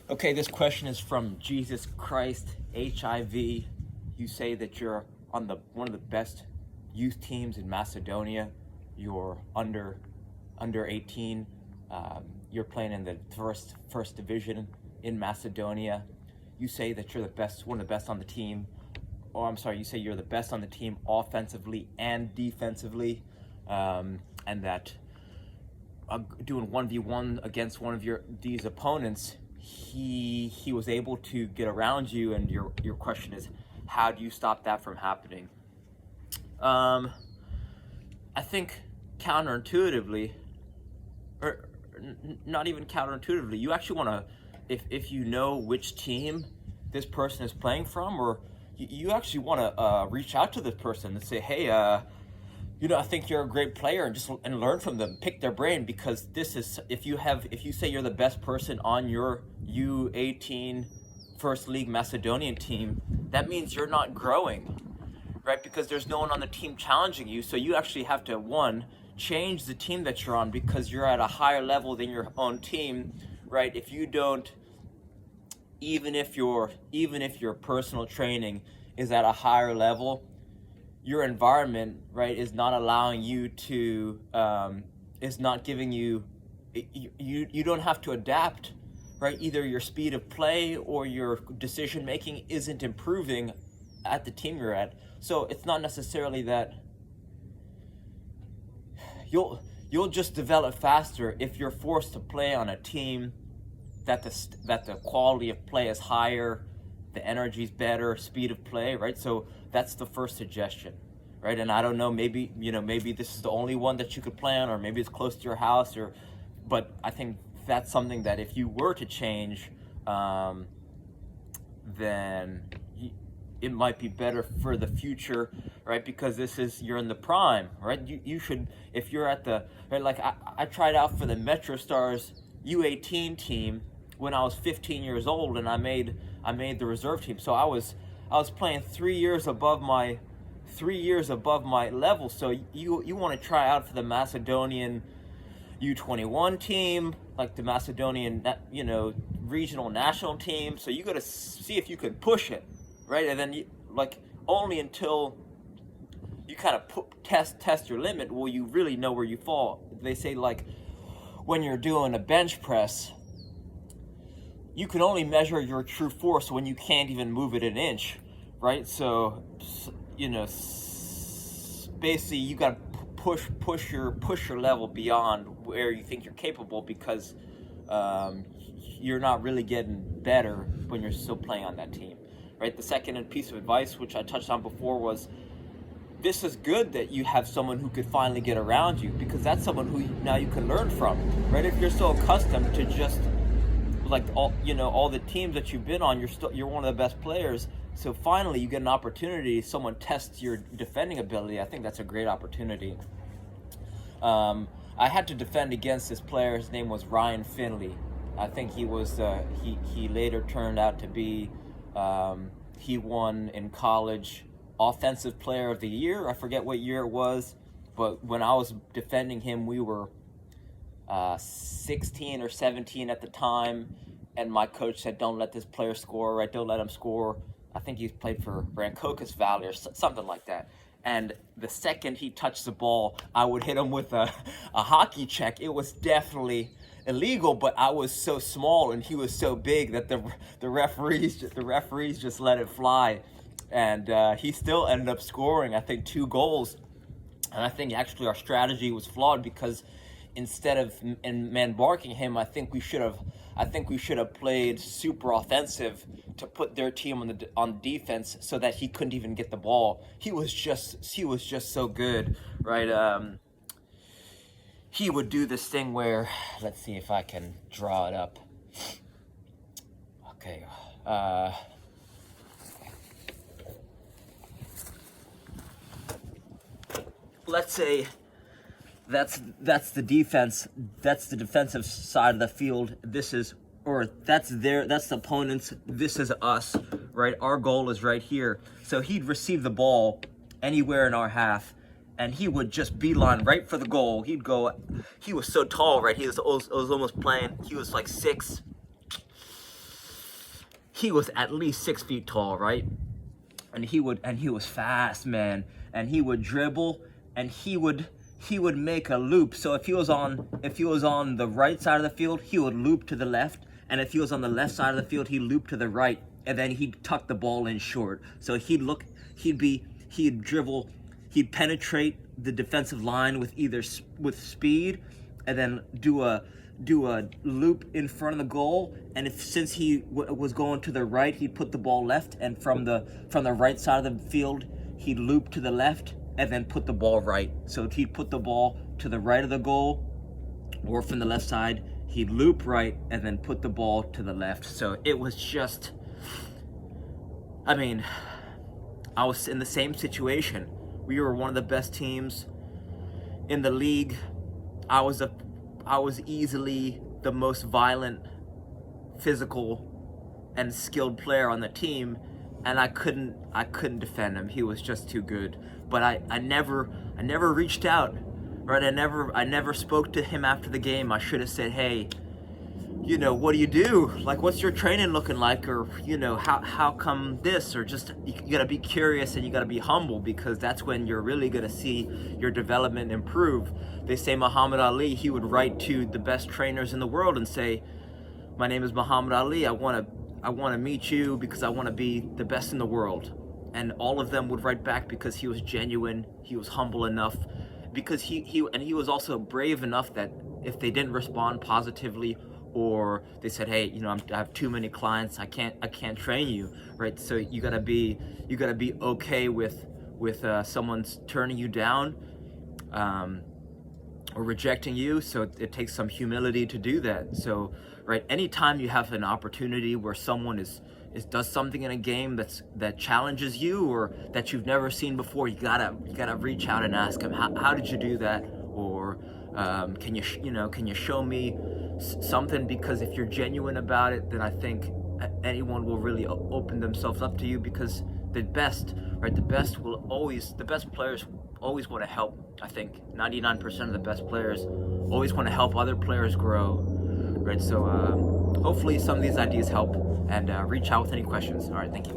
Okay, this question is from Jesus Christ HIV. You say that you're on one of the best youth teams in Macedonia. You're under 18. You're playing in the first division in Macedonia. You say that you're one of the best on the team. Or I'm sorry, you say you're the best on the team offensively and defensively, and that doing 1v1 against one of these opponents, he was able to get around you, and your question is, how do you stop that from happening? I think counterintuitively, or not even counterintuitively, you actually want to, if you know which team this person is playing from, or you actually want to reach out to this person and say, hey, I think you're a great player, and learn from them, pick their brain, because this is, if you say you're the best person on your U18 First League Macedonian team, that means you're not growing, right? Because there's no one on the team challenging you, so you actually have to, one, change the team that you're on, because you're at a higher level than your own team, right? If you don't, even if your personal training is at a higher level, your environment, right, is not allowing you to, is not giving you, you don't have to adapt, right? Either your speed of play or your decision making isn't improving at the team you're at. So it's not necessarily that you'll just develop faster if you're forced to play on a team that the quality of play is higher, the energy's better, speed of play, right? So that's the first suggestion, right? And I don't know, maybe this is the only one that you could play on, or maybe it's close to your house, but I think that's something that if you were to change, then it might be better for the future, right? Because you're in the prime, right? You should, if you're at the, right, like I tried out for the Metro Stars U18 team when I was 15 years old, and I made the reserve team. So I was playing 3 years above my level. So you want to try out for the Macedonian U21 team, like the Macedonian, regional national team. So you got to see if you can push it, right? And then only until you kind of test your limit will you really know where you fall. They say, like, when you're doing a bench press, you can only measure your true force when you can't even move it an inch, right? So, basically you got to push your level beyond where you think you're capable, because you're not really getting better when you're still playing on that team, right? The second piece of advice, which I touched on before, was this is good that you have someone who could finally get around you, because that's someone who now you can learn from, right? If you're so accustomed to just all the teams that you've been on, you're one of the best players. So finally you get an opportunity, someone tests your defending ability. I think that's a great opportunity. I had to defend against this player. His name was Ryan Finley. I think he was, he later turned out to be, he won in college Offensive Player of the Year. I forget what year it was, but when I was defending him, we were 16 or 17 at the time, and my coach said, don't let this player score, right? Don't let him score. I think he played for Rancocas Valley or something like that. And the second he touched the ball, I would hit him with a hockey check. It was definitely illegal, but I was so small and he was so big that the referees just let it fly. And he still ended up scoring, I think, 2 goals. And I think actually our strategy was flawed, because instead of man-marking him, I think we should have played super offensive to put their team on defense, so that he couldn't even get the ball. He was just so good, right? He would do this thing where, let's see if I can draw it up. Okay. Let's say that's the defense. That's the defensive side of the field. That's the opponents. This is us, right? Our goal is right here. So he'd receive the ball anywhere in our half, and he would just beeline right for the goal. He was so tall, right? He was almost playing. He was like 6'6", he was at least 6 feet tall, right? And he was fast, man. And he would dribble, and he would make a loop. So if he was on the right side of the field, he would loop to the left, and if he was on the left side of the field, he'd loop to the right, and then he'd tuck the ball in short. So he'd dribble, he'd penetrate the defensive line with speed, and then do a loop in front of the goal. And since he was going to the right, he'd put the ball left, and from the right side of the field, he'd loop to the left and then put the ball right. So he'd put the ball to the right of the goal, or from the left side, he'd loop right and then put the ball to the left. So it was just, I mean, I was in the same situation. We were one of the best teams in the league. I was easily the most violent, physical, and skilled player on the team, and I couldn't defend him. He was just too good. But I never reached out, right? I never spoke to him after the game. I should have said, hey, what do you do? Like, what's your training looking like? Or, how come this? Or just, you gotta be curious and you gotta be humble, because that's when you're really gonna see your development improve. They say Muhammad Ali, he would write to the best trainers in the world and say, my name is Muhammad Ali. I wanna meet you because I wanna be the best in the world. And all of them would write back because he was genuine, he was humble enough, because he was also brave enough that if they didn't respond positively, or they said, hey, I have too many clients, I can't train you, right? So you gotta be okay with someone's turning you down, or rejecting you. So it takes some humility to do that. So, right, anytime you have an opportunity where someone does something in a game that challenges you, or that you've never seen before, you gotta reach out and ask them, how did you do that? Or can you show me something? Because if you're genuine about it, then I think anyone will really open themselves up to you, because the best players always want to help. I think 99% of the best players always want to help other players grow, right? So hopefully some of these ideas help, and reach out with any questions. All right, thank you.